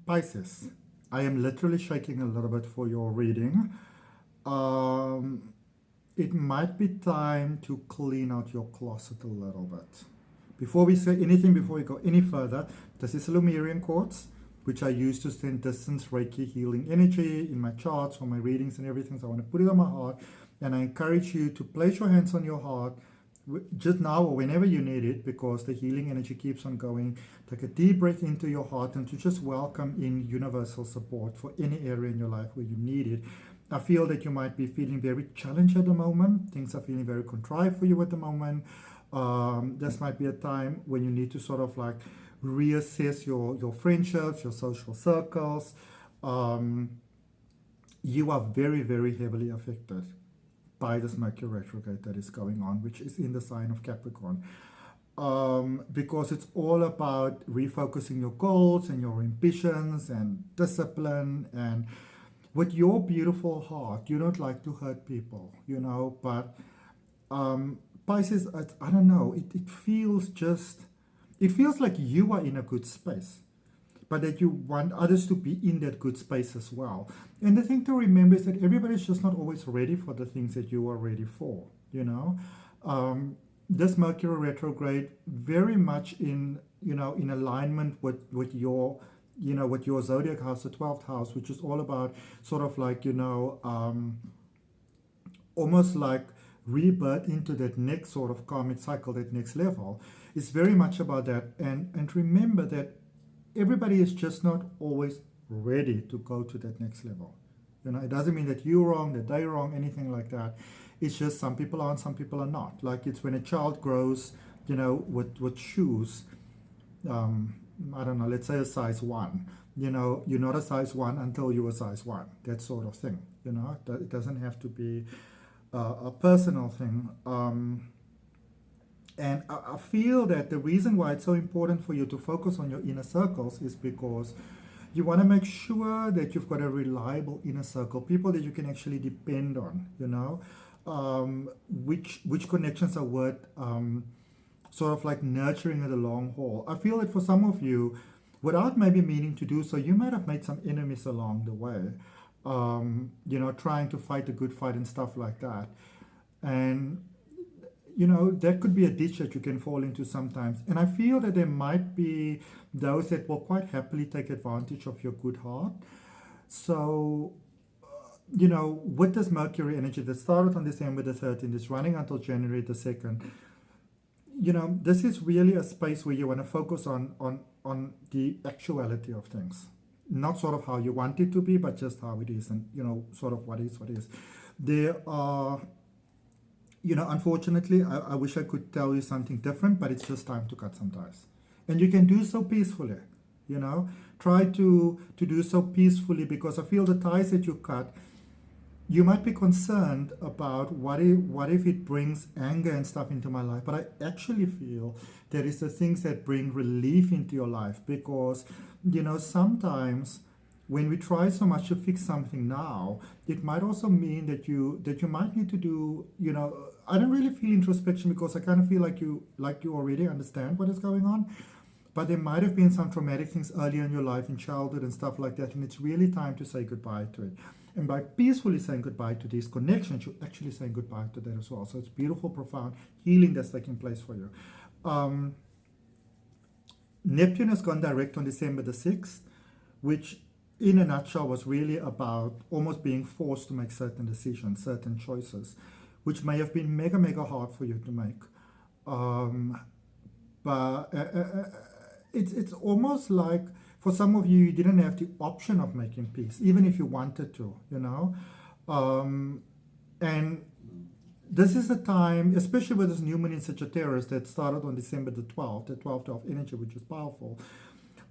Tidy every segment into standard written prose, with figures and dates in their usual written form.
Pisces, I am literally shaking a little bit for your reading. It might be time to clean out your closet a little bit. Before we say anything, before we go any further, this is Lumerian quartz, which I use to send distance Reiki healing energy in my charts, for my readings and everything. So I want to put it on my heart, and I encourage you to place your hands on your heart just now or whenever you need it, because the healing energy keeps on going. Take a deep breath into your heart and to just welcome in universal support for any area in your life where you need it. I feel that you might be feeling very challenged at the moment. Things are feeling very contrived for you at the moment. This might be a time when you need to sort of like reassess your friendships, your social circles. You are very, very heavily affected by this Mercury retrograde that is going on, which is in the sign of Capricorn. Because it's all about refocusing your goals and your ambitions and discipline. And with your beautiful heart, you don't like to hurt people, you know, but Pisces, I don't know, it feels like you are in a good space, but that you want others to be in that good space as well. And the thing to remember is that everybody's just not always ready for the things that you are ready for, you know. This Mercury retrograde very much in alignment with your with your zodiac house, the 12th house, which is all about sort of like almost like rebirth into that next sort of karmic cycle, that next level. It's very much about that. And remember that everybody is just not always ready to go to that next level. You know, it doesn't mean that you're wrong, that they're wrong, anything like that. It's just some people are and some people are not. Like it's when a child grows, with shoes, I don't know, let's say a size 1. You're not a size 1 until you're a size 1. That sort of thing. It doesn't have to be a personal thing. And I feel that the reason why it's so important for you to focus on your inner circles is because you want to make sure that you've got a reliable inner circle, people that you can actually depend on, which connections are worth sort of like nurturing in the long haul. I feel that for some of you, without maybe meaning to do so, you might have made some enemies along the way, trying to fight a good fight and stuff like that. And that could be a ditch that you can fall into sometimes. And I feel that there might be those that will quite happily take advantage of your good heart. So, with this Mercury energy that started on December the 13th, is running until January the 2nd, this is really a space where you want to focus on the actuality of things. Not sort of how you want it to be, but just how it is, and, sort of what is. There are... unfortunately, I wish I could tell you something different, but it's just time to cut some ties. And you can do so peacefully, Try to do so peacefully, because I feel the ties that you cut, you might be concerned about what if it brings anger and stuff into my life. But I actually feel that it's the things that bring relief into your life, because, sometimes when we try so much to fix something now, it might also mean that you might need to do, I don't really feel introspection, because I kind of feel like you already understand what is going on. But there might have been some traumatic things earlier in your life, in childhood and stuff like that, and it's really time to say goodbye to it. And by peacefully saying goodbye to these connections, you're actually saying goodbye to that as well. So it's beautiful, profound healing that's taking place for you. Neptune has gone direct on December the 6th, which in a nutshell was really about almost being forced to make certain decisions, certain choices, which may have been mega, mega hard for you to make. But it's almost like for some of you, you didn't have the option of making peace, even if you wanted to, And this is a time, especially with this new moon in Sagittarius that started on December the 12th, the 12th energy, which is powerful,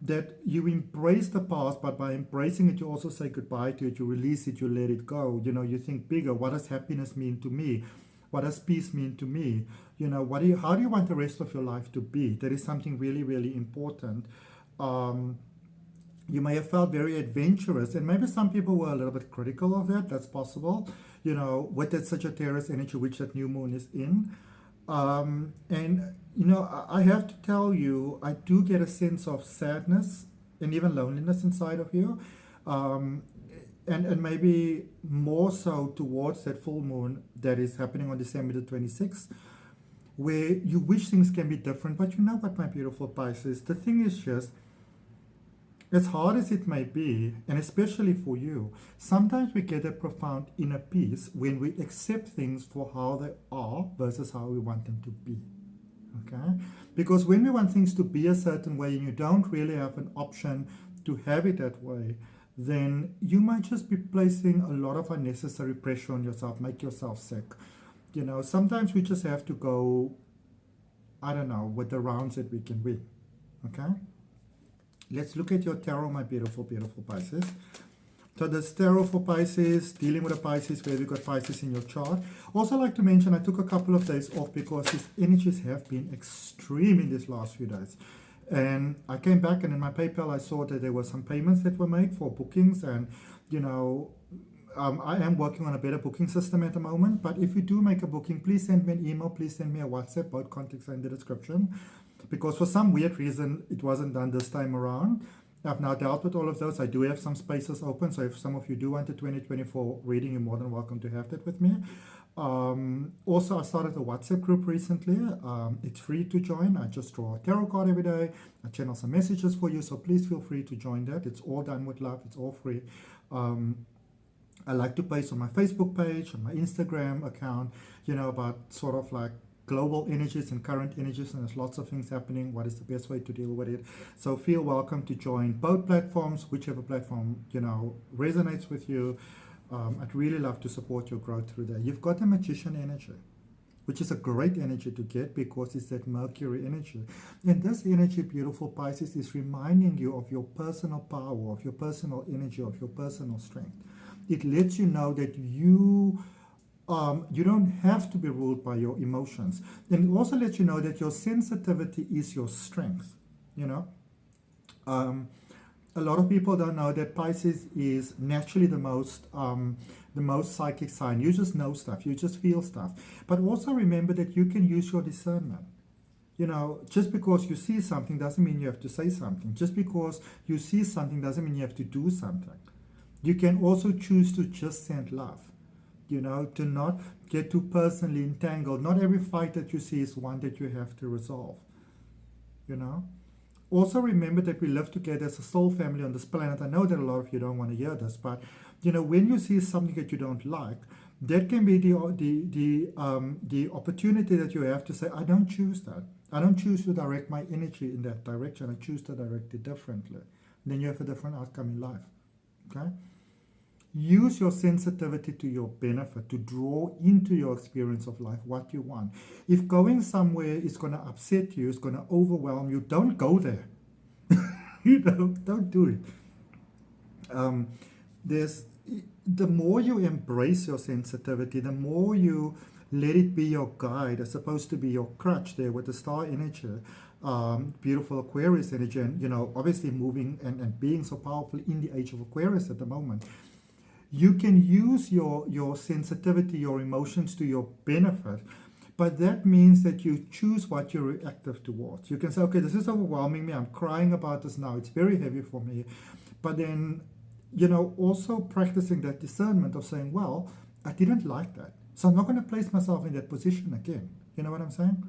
that you embrace the past, but by embracing it, you also say goodbye to it, you release it, you let it go. You think bigger. What does happiness mean to me? What does peace mean to me? How do you want the rest of your life to be? That is something really, really important. You may have felt very adventurous, and maybe some people were a little bit critical of that. That's possible, with that Sagittarius energy, which that new moon is in. And, I have to tell you, I do get a sense of sadness and even loneliness inside of you. Um, and maybe more so towards that full moon that is happening on December the 26th, where you wish things can be different. But you know what, my beautiful Pisces, the thing is just, as hard as it may be, and especially for you, sometimes we get a profound inner peace when we accept things for how they are versus how we want them to be. Okay? Because when we want things to be a certain way and you don't really have an option to have it that way, then you might just be placing a lot of unnecessary pressure on yourself, make yourself sick. You know, sometimes we just have to go, I don't know, with the rounds that we can win. Okay? Let's look at your tarot, my beautiful, beautiful Pisces. So this tarot for Pisces, dealing with a Pisces, where we got Pisces in your chart. Also like to mention, I took a couple of days off because these energies have been extreme in these last few days. And I came back and in my PayPal I saw that there were some payments that were made for bookings, and you know, I am working on a better booking system at the moment. But if you do make a booking, please send me an email, please send me a WhatsApp, both contacts are in the description, because for some weird reason it wasn't done this time around. I've now dealt with all of those. I do have some spaces open, so if some of you do want a 2024 reading, you're more than welcome to have that with me. Also, I started a WhatsApp group recently. It's free to join. I just draw a tarot card every day. I channel some messages for you, so please feel free to join that. It's all done with love. It's all free. I like to post on my Facebook page, on my Instagram account, you know, about sort of like global energies and current energies, and there's lots of things happening. What is the best way to deal with it? So feel welcome to join both platforms, whichever platform, you know, resonates with you. I'd really love to support your growth through there. You've got a magician energy, which is a great energy to get because it's that Mercury energy. And this energy, beautiful Pisces, is reminding you of your personal power, of your personal energy, of your personal strength. It lets you know that you don't have to be ruled by your emotions. And it also lets you know that your sensitivity is your strength, you know. A lot of people don't know that Pisces is naturally the most psychic sign. You just know stuff, you just feel stuff. But also remember that you can use your discernment. You know, just because you see something doesn't mean you have to say something. Just because you see something doesn't mean you have to do something. You can also choose to just send love. You know, to not get too personally entangled. Not every fight that you see is one that you have to resolve. You know? Also remember that we live together as a soul family on this planet. I know that a lot of you don't want to hear this, but you know, when you see something that you don't like, that can be the opportunity that you have to say, I don't choose that. I don't choose to direct my energy in that direction. I choose to direct it differently. Then you have a different outcome in life. Okay? Use your sensitivity to your benefit, to draw into your experience of life what you want. If going somewhere is going to upset you, it's going to overwhelm you, don't go there. You know, don't do it. The more you embrace your sensitivity, the more you let it be your guide as opposed to be your crutch there with the star energy, beautiful Aquarius energy, and you know, obviously moving and being so powerful in the age of Aquarius at the moment. You can use your sensitivity, your emotions to your benefit, but that means that you choose what you're reactive towards. You can say, okay, this is overwhelming me, I'm crying about this now, it's very heavy for me. But then, you know, also practicing that discernment of saying, well, I didn't like that, so I'm not going to place myself in that position again. You know what I'm saying?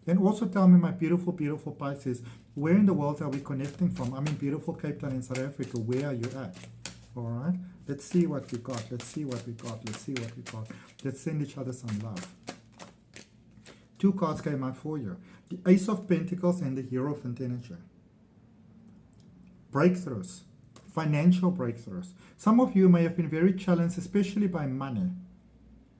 And also tell me, my beautiful, beautiful Pisces, where in the world are we connecting from? I'm in beautiful Cape Town in South Africa. Where are you at? All right? Let's see what we got. Let's see what we got. Let's see what we got. Let's send each other some love. Two cards came out for you. The Ace of Pentacles and the Hierophant energy. Breakthroughs. Financial breakthroughs. Some of you may have been very challenged, especially by money.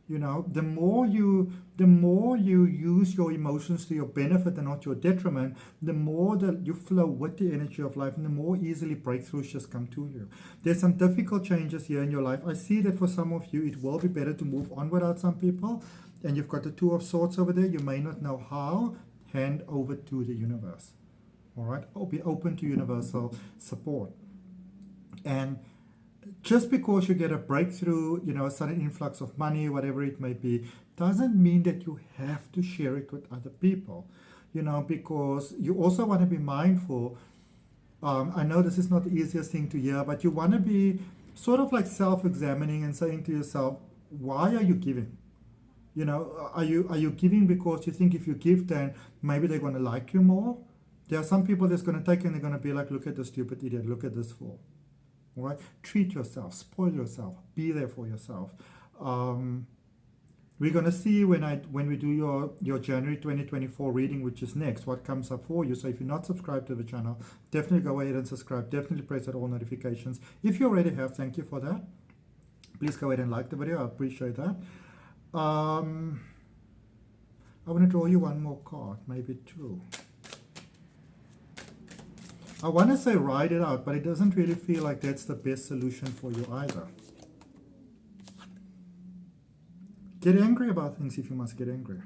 You know, the more you use your emotions to your benefit and not your detriment, the more that you flow with the energy of life, and the more easily breakthroughs just come to you. There's some difficult changes here in your life. I see that for some of you, it will be better to move on without some people. And you've got the Two of Swords over there. You may not know how. Hand over to the universe. All right? Or be open to universal support. And just because you get a breakthrough, you know, a sudden influx of money, whatever it may be, doesn't mean that you have to share it with other people, you know, because you also want to be mindful I know this is not the easiest thing to hear, but you want to be sort of like self-examining and saying to yourself, why are you giving? You know, are you giving because you think if you give, then maybe they're going to like you more? There are some people that's going to take and they're going to be like, look at this stupid idiot, look at this fool. All right? Treat yourself, spoil yourself, be there for yourself. We're going to see when we do your January 2024 reading, which is next, what comes up for you. So if you're not subscribed to the channel, definitely go ahead and subscribe. Definitely press that all notifications. If you already have, thank you for that. Please go ahead and like the video. I appreciate that. I want to draw you one more card, maybe two. I want to say ride it out, but it doesn't really feel like that's the best solution for you either. Get angry about things if you must get angry.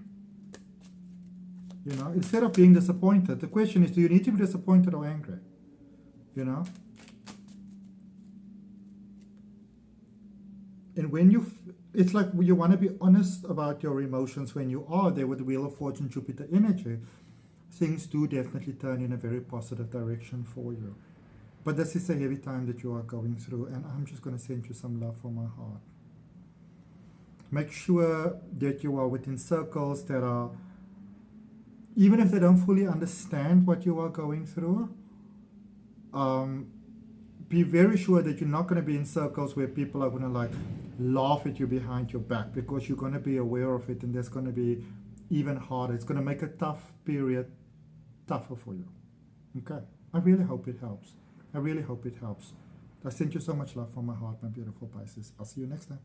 You know, instead of being disappointed, the question is, do you need to be disappointed or angry? You know? And when it's like you want to be honest about your emotions when you are there with the Wheel of Fortune, Jupiter energy. Things do definitely turn in a very positive direction for you. But this is a heavy time that you are going through, and I'm just going to send you some love from my heart. Make sure that you are within circles that are, even if they don't fully understand what you are going through, be very sure that you're not going to be in circles where people are going to like laugh at you behind your back, because you're going to be aware of it, and that's going to be even harder. It's going to make a tough period tougher for you. Okay? I really hope it helps. I really hope it helps. I send you so much love from my heart, my beautiful Pisces. I'll see you next time.